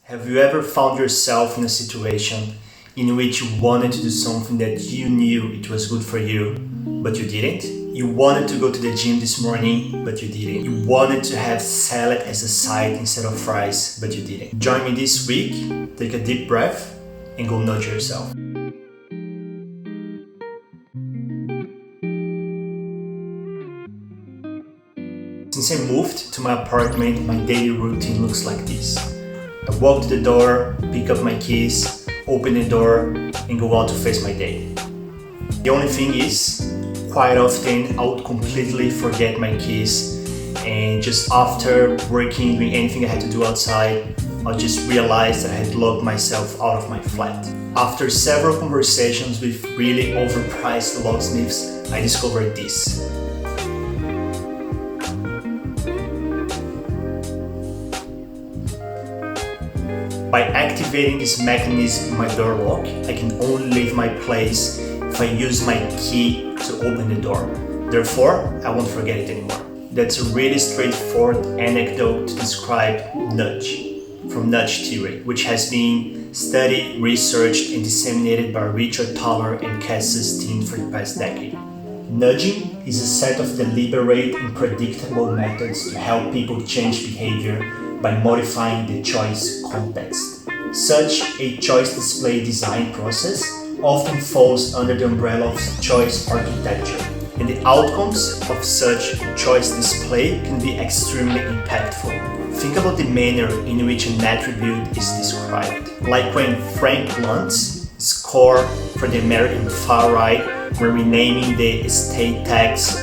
Have you ever found yourself in a situation in which you wanted to do something that you knew it was good for you, but you didn't? You wanted to go to the gym this morning, but you didn't. You wanted to have salad as a side instead of fries, but you didn't. Join me this week, take a deep breath, and go nudge yourself. Since I moved to my apartment, my daily routine looks like this. I walk to the door, pick up my keys, open the door, and go out to face my day. The only thing is, quite often I would completely forget my keys, and just after working, doing anything I had to do outside, I'll just realize that I had locked myself out of my flat. After several conversations with really overpriced locksmiths, I discovered this. By activating this mechanism in my door lock, I can only leave my place if I use my key to open the door. Therefore, I won't forget it anymore. That's a really straightforward anecdote to describe nudge, from nudge theory, which has been studied, researched, and disseminated by Richard Thaler and Cass's team for the past decade. Nudging is a set of deliberate and predictable methods to help people change behavior by modifying the choice context. Such a choice display design process often falls under the umbrella of choice architecture, and the outcomes of such choice display can be extremely impactful. Think about the manner in which an attribute is described, like when Frank Luntz scored for the American far right when renaming the estate tax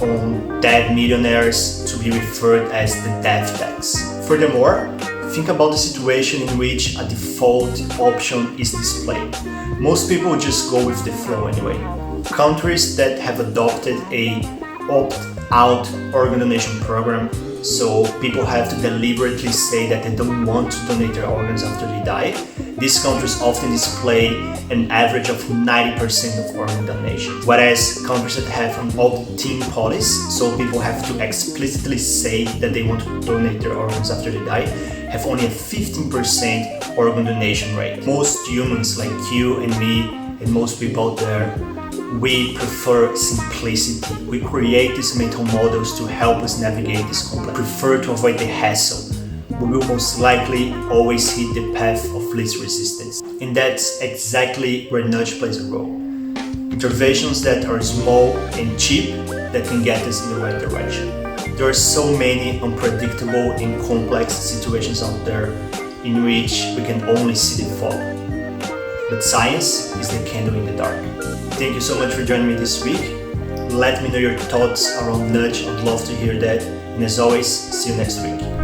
on dead millionaires to be referred as the death tax. Furthermore, think about the situation in which a default option is displayed. Most people just go with the flow anyway. Countries that have adopted a opt-out organ donation program, so people have to deliberately say that they don't want to donate their organs after they die, these countries often display an average of 90% of organ donation. Whereas countries that have an opt-in policy, so people have to explicitly say that they want to donate their organs after they die, have only a 15% organ donation rate. Most humans like you and me and most people out there, we prefer simplicity. We create these mental models to help us navigate this complex. We prefer to avoid the hassle. We will most likely always hit the path of least resistance. And that's exactly where nudge plays a role. Interventions that are small and cheap that can get us in the right direction. There are so many unpredictable and complex situations out there in which we can only see the fog. But science is the candle in the dark. Thank you so much for joining me this week. Let me know your thoughts around nudge. I'd love to hear that. And as always, see you next week.